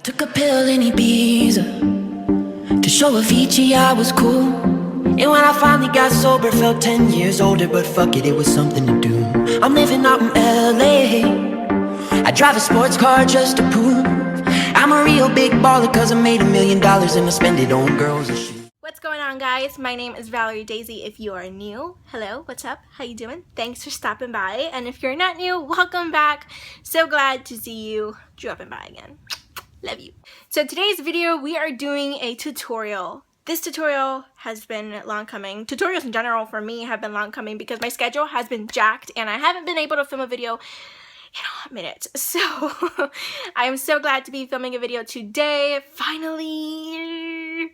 Took a pill in Ibiza to show Avicii I was cool. And when I finally got sober, felt 10 years older. But fuck it, it was something to do. I'm living out in LA. I drive a sports car just to prove I'm a real big baller, cause I made $1 million and I spend it on girls and shit. What's going on, guys? My name is Valerie Daisy. If you are new, hello, what's up? How you doing? Thanks for stopping by. And if you're not new, welcome back. So glad to see you dropping by again. Love you. So today's video, we are doing a tutorial. This tutorial has been long coming. Tutorials in general for me have been long coming because my schedule has been jacked and I haven't been able to film a video in a minute. So I am so glad to be filming a video today. Finally.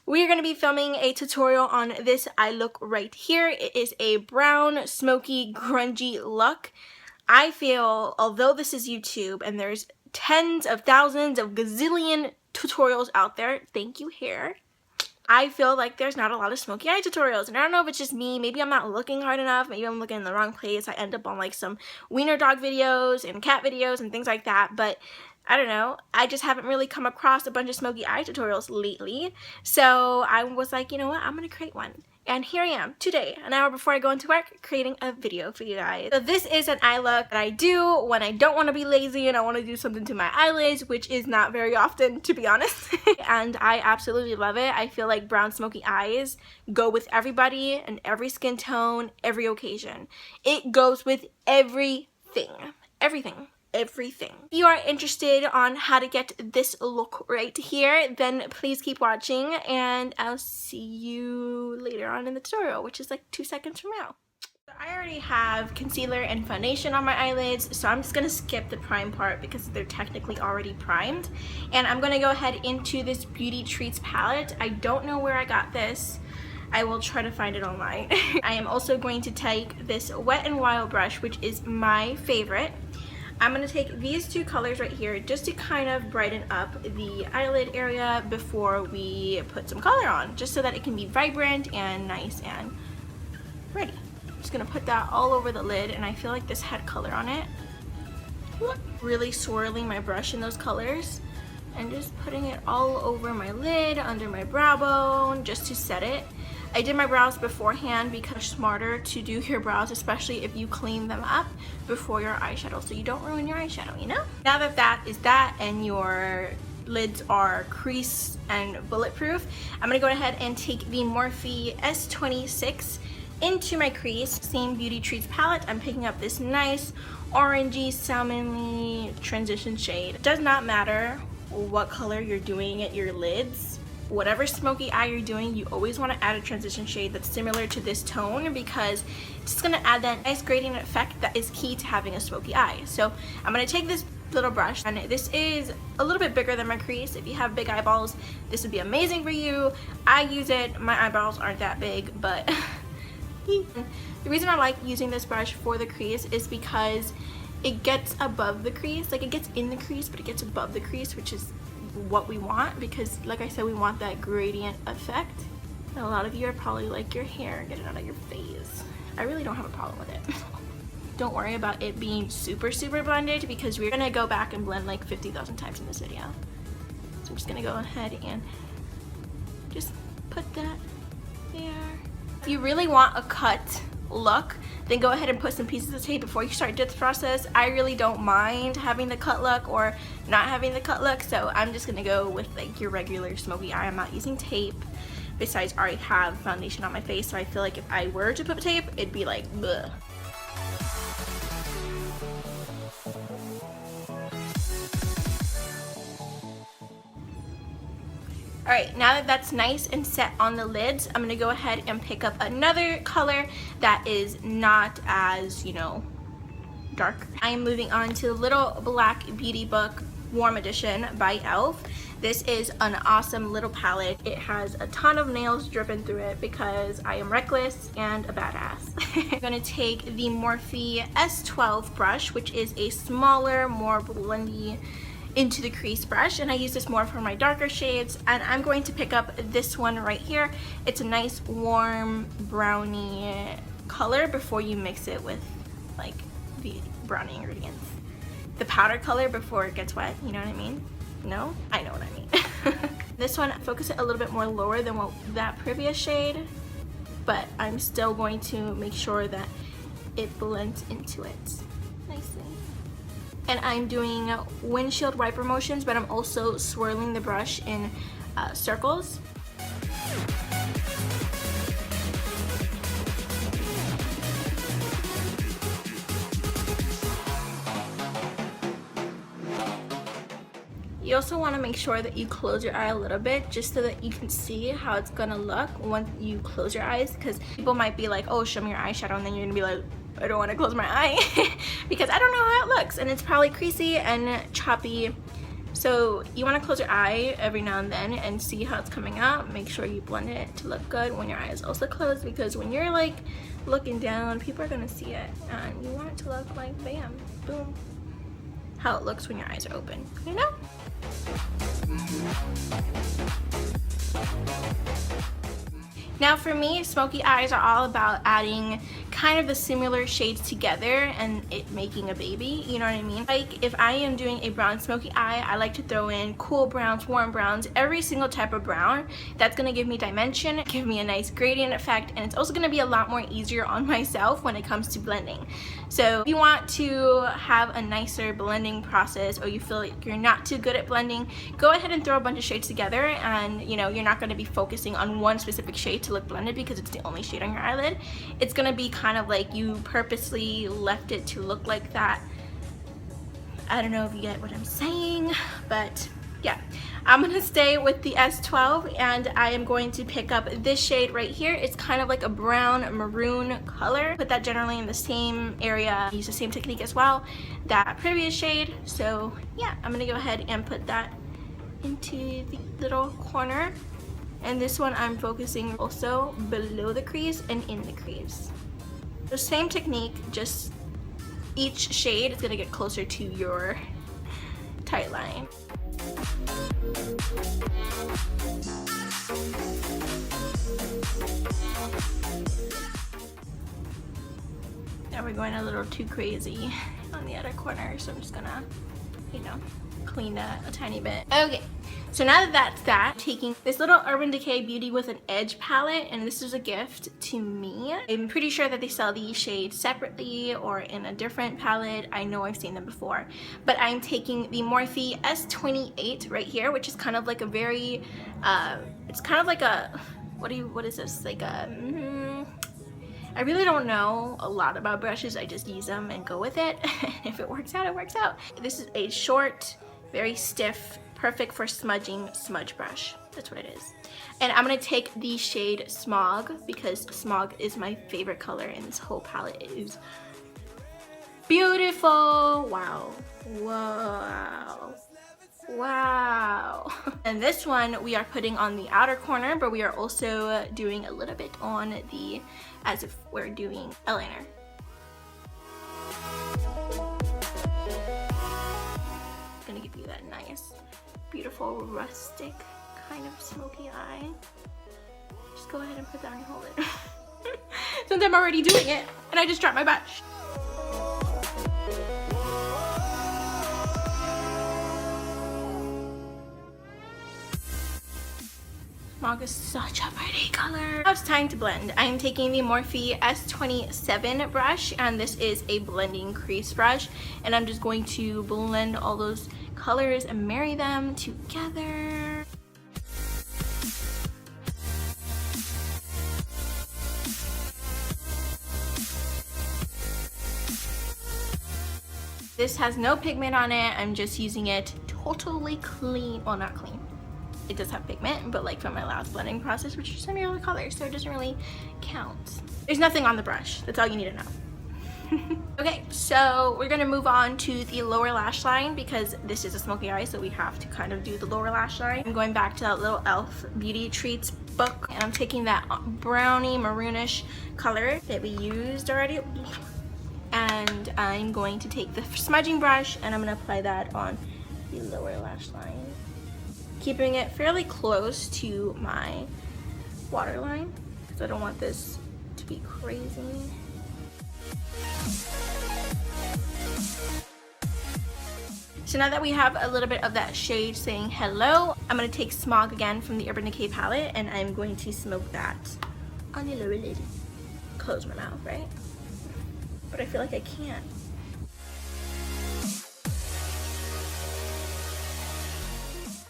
We are going to be filming a tutorial on this eye look right here. It is a brown, smoky, grungy look. I feel, although this is YouTube and there's tens of thousands of gazillion tutorials out there, thank you, hair, I feel like there's not a lot of smoky eye tutorials. And I don't know if it's just me, maybe I'm not looking hard enough, maybe I'm looking in the wrong place. I end up on like some wiener dog videos and cat videos and things like that, but I don't know, I just haven't really come across a bunch of smoky eye tutorials lately. So I was like, you know what, I'm gonna create one. And here I am today, an hour before I go into work, creating a video for you guys. So this is an eye look that I do when I don't want to be lazy and I want to do something to my eyelids, which is not very often, to be honest. And I absolutely love it. I feel like brown smoky eyes go with everybody and every skin tone, every occasion. It goes with everything. Everything. Everything. If you are interested on how to get this look right here, then please keep watching and I'll see you later on in the tutorial, which is like 2 seconds from now. I already have concealer and foundation on my eyelids, so I'm just going to skip the prime part because they're technically already primed. And I'm going to go ahead into this Beauty Treats palette. I don't know where I got this. I will try to find it online. I am also going to take this Wet n Wild brush, which is my favorite. I'm going to take these two colors right here just to kind of brighten up the eyelid area before we put some color on, just so that it can be vibrant and nice and ready. I'm just going to put that all over the lid, and I feel like this had color on it. Really swirling my brush in those colors and just putting it all over my lid, under my brow bone, just to set it. I did my brows beforehand because it's smarter to do your brows, especially if you clean them up before your eyeshadow, so you don't ruin your eyeshadow, you know? Now that that is that and your lids are crease and bulletproof, I'm gonna go ahead and take the Morphe S26 into my crease. Same Beauty Treats palette. I'm picking up this nice orangey, salmon-y transition shade. It does not matter what color you're doing at your lids. Whatever smoky eye you're doing, you always want to add a transition shade that's similar to this tone because it's just going to add that nice gradient effect that is key to having a smoky eye. So I'm going to take this little brush, and this is a little bit bigger than my crease. If you have big eyeballs, this would be amazing for you. I use it. My eyeballs aren't that big, but the reason I like using this brush for the crease is because it gets above the crease. Like, it gets in the crease, but it gets above the crease, which is what we want, because like I said, we want that gradient effect. And a lot of you are probably like, your hair, get it out of your face. I really don't have a problem with it. Don't worry about it being super blended because we're gonna go back and blend like 50,000 times in this video. So I'm just gonna go ahead and just put that there. If you really want a cut look, then go ahead and put some pieces of tape before you start this process. I really don't mind having the cut look or not having the cut look, so I'm just gonna go with like your regular smoky eye. I'm not using tape. Besides, I already have foundation on my face, so I feel like if I were to put tape, it'd be like bleh. Alright, now that that's nice and set on the lids, I'm going to go ahead and pick up another color that is not as, you know, dark. I am moving on to the Little Black Beauty Book Warm Edition by e.l.f. This is an awesome little palette. It has a ton of nails dripping through it because I am reckless and a badass. I'm going to take the Morphe S12 brush, which is a smaller, more blendy into the crease brush, and I use this more for my darker shades, and I'm going to pick up this one right here. It's a nice warm brownie color before you mix it with like the brownie ingredients. The powder color before it gets wet, you know what I mean? No? I know what I mean. This one, focus it a little bit more lower than that previous shade, but I'm still going to make sure that it blends into it nicely. And I'm doing windshield wiper motions, but I'm also swirling the brush in circles. You also want to make sure that you close your eye a little bit just so that you can see how it's gonna look once you close your eyes, because people might be like, oh, show me your eyeshadow, and then you're gonna be like, I don't want to close my eye because I don't know how it looks, and it's probably creasy and choppy. So you want to close your eye every now and then and see how it's coming out. Make sure you blend it to look good when your eye is also closed, because when you're like looking down, people are gonna see it, and you want it to look like bam, boom, how it looks when your eyes are open, you know? Now for me, smoky eyes are all about adding kind of the similar shades together and it making a baby, you know what I mean? Like if I am doing a brown smoky eye, I like to throw in cool browns, warm browns, every single type of brown. That's gonna give me dimension, give me a nice gradient effect, and it's also gonna be a lot more easier on myself when it comes to blending. So if you want to have a nicer blending process, or you feel like you're not too good at blending, go ahead and throw a bunch of shades together, and you know, you're not gonna be focusing on one specific shade to look blended because it's the only shade on your eyelid. It's gonna be kind of like you purposely left it to look like that. I don't know if you get what I'm saying, but yeah. I'm gonna stay with the S12, and I am going to pick up this shade right here. It's kind of like a brown maroon color. Put that generally in the same area, use the same technique as well, that previous shade. So yeah, I'm gonna go ahead and put that into the little corner. And this one I'm focusing also below the crease and in the crease. The same technique, just each shade is gonna get closer to your tight line. Now we're going a little too crazy on the other corner, so I'm just gonna, you know, clean that a tiny bit. Okay, so now that that's that, taking this little Urban Decay Beauty with an Edge palette, and this is a gift to me. I'm pretty sure that they sell these shades separately or in a different palette. I know I've seen them before, but I'm taking the Morphe S28 right here, which is kind of like a very, it's kind of like a, what is this? Like a, I really don't know a lot about brushes. I just use them and go with it. If it works out, it works out. This is a short, very stiff, perfect for smudging smudge brush. That's what it is. And I'm gonna take the shade Smog, because Smog is my favorite color in this whole palette. It is beautiful. Wow. Wow. Wow. And this one we are putting on the outer corner, but we are also doing a little bit on the, as if we're doing eyeliner. Gonna give you that nice, beautiful, rustic kind of smoky eye. Just go ahead and put that and hold it. Since I'm already doing it and I just dropped my brush. Smog is such a pretty color. Now it's time to blend. I am taking the Morphe S27 brush, and this is a blending crease brush, and I'm just going to blend all those colors and marry them together. This has no pigment on it. I'm just using it totally clean. Well, not clean. It does have pigment, but like from my last blending process, which is semi-real color, so it doesn't really count. There's nothing on the brush. That's all you need to know. Okay, so we're gonna move on to the lower lash line, because this is a smoky eye, so we have to kind of do the lower lash line. I'm going back to that little e.l.f. Beauty Treats book, and I'm taking that brownie maroonish color that we used already, and I'm going to take the smudging brush and I'm gonna apply that on the lower lash line, keeping it fairly close to my waterline because I don't want this to be crazy. So now that we have a little bit of that shade saying hello, I'm going to take Smog again from the Urban Decay palette, and I'm going to smoke that on the lower lid. Close my mouth, right? But I feel like I can't.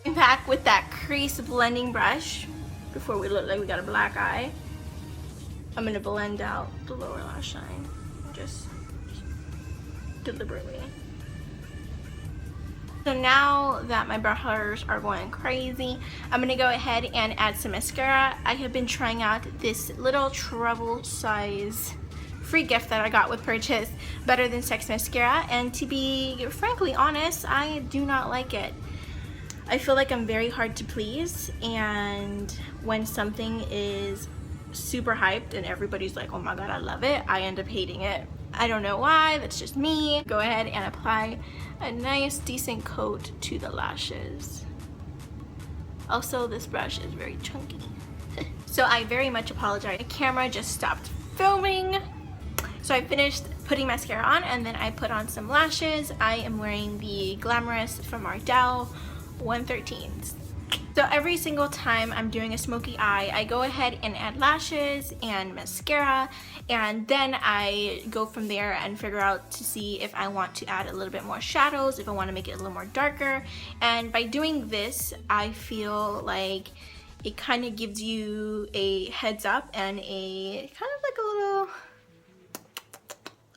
I'm back with that crease blending brush before we look like we got a black eye. I'm going to blend out the lower lash line, just deliberately. So now that my brow hairs are going crazy, I'm going to go ahead and add some mascara. I have been trying out this little travel size free gift that I got with purchase, Better Than Sex mascara, and to be frankly honest, I do not like it. I feel like I'm very hard to please, and when something is super hyped and everybody's like, oh my god, I love it, I end up hating it. I don't know why, that's just me. Go ahead and apply a nice decent coat to the lashes. Also, this brush is very chunky. So I very much apologize. The camera just stopped filming. So I finished putting mascara on, and then I put on some lashes. I am wearing the Glamorous from Ardell 113s. So every single time I'm doing a smoky eye, I go ahead and add lashes and mascara, and then I go from there and figure out to see if I want to add a little bit more shadows, if I want to make it a little more darker. And by doing this, I feel like it kind of gives you a heads up and a kind of like a little,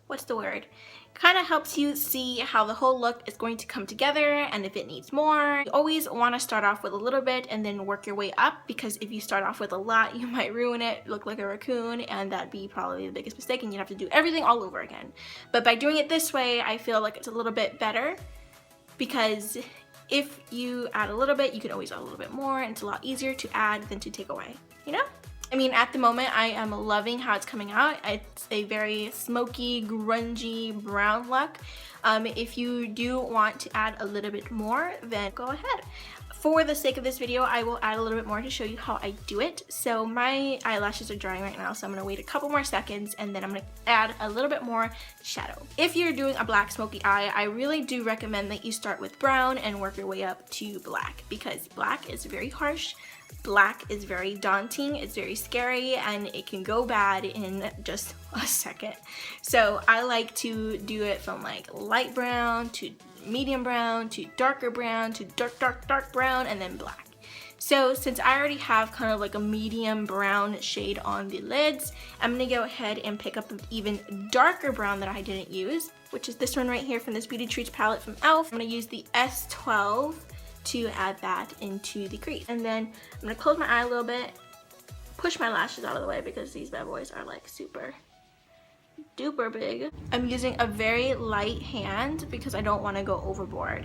what's the word? Kind of helps you see how the whole look is going to come together and if it needs more. You always want to start off with a little bit and then work your way up, because if you start off with a lot, you might ruin it, look like a raccoon, and that'd be probably the biggest mistake, and you'd have to do everything all over again. But by doing it this way, I feel like it's a little bit better, because if you add a little bit, you can always add a little bit more, and it's a lot easier to add than to take away, you know? I mean, at the moment, I am loving how it's coming out. It's a very smoky, grungy brown look. If you do want to add a little bit more, then go ahead. For the sake of this video, I will add a little bit more to show you how I do it. So my eyelashes are drying right now, so I'm going to wait a couple more seconds, and then I'm going to add a little bit more shadow. If you're doing a black smoky eye, I really do recommend that you start with brown and work your way up to black, because black is very harsh. Black is very daunting, it's very scary, and it can go bad in just a second. So I like to do it from like light brown to medium brown to darker brown to dark brown, and then black. So since I already have kind of like a medium brown shade on the lids, I'm gonna go ahead and pick up an even darker brown that I didn't use, which is this one right here from this Beauty Treats palette from e.l.f. I'm gonna use the S12 to add that into the crease. And then I'm gonna close my eye a little bit, push my lashes out of the way because these bad boys are like super duper big. I'm using a very light hand because I don't want to go overboard.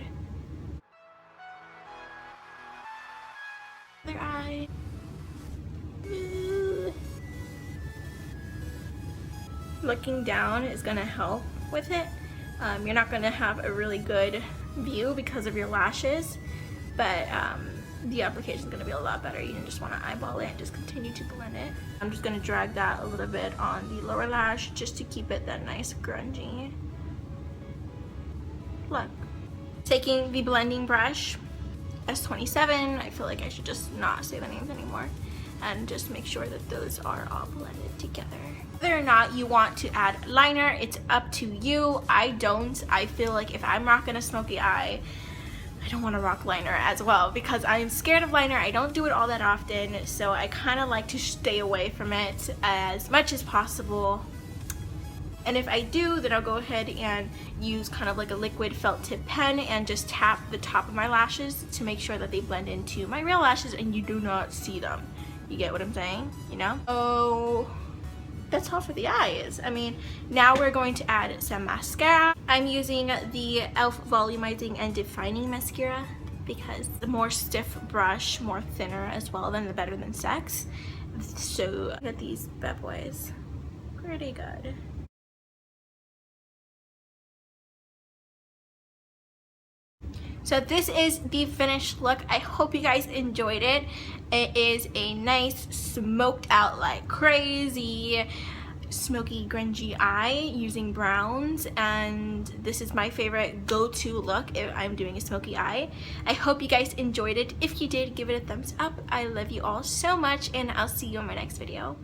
Other eye. Looking down is gonna help with it. You're not gonna have a really good view because of your lashes, but the application is going to be a lot better. You just want to eyeball it and just continue to blend it. I'm just going to drag that a little bit on the lower lash just to keep it that nice grungy look. Taking the blending brush, S27, I feel like I should just not say the names anymore, and just make sure that those are all blended together. Whether or not you want to add liner, it's up to you. I don't. I feel like if I'm rocking a smoky eye, I don't want to rock liner as well because I'm scared of liner. I don't do it all that often, so I kind of like to stay away from it as much as possible. And if I do, then I'll go ahead and use kind of like a liquid felt tip pen and just tap the top of my lashes to make sure that they blend into my real lashes and you do not see them. You get what I'm saying? You know? Oh, that's all for the eyes. I mean, now we're going to add some mascara. I'm using the e.l.f. Volumizing and Defining Mascara because the more stiff brush, more thinner as well than the Better Than Sex. So I got these bad boys. Pretty good. So this is the finished look. I hope you guys enjoyed it. It is a nice smoked out like crazy smoky grungy eye using browns, and this is my favorite go-to look if I'm doing a smoky eye. I hope you guys enjoyed it. If you did, give it a thumbs up. I love you all so much, and I'll see you in my next video.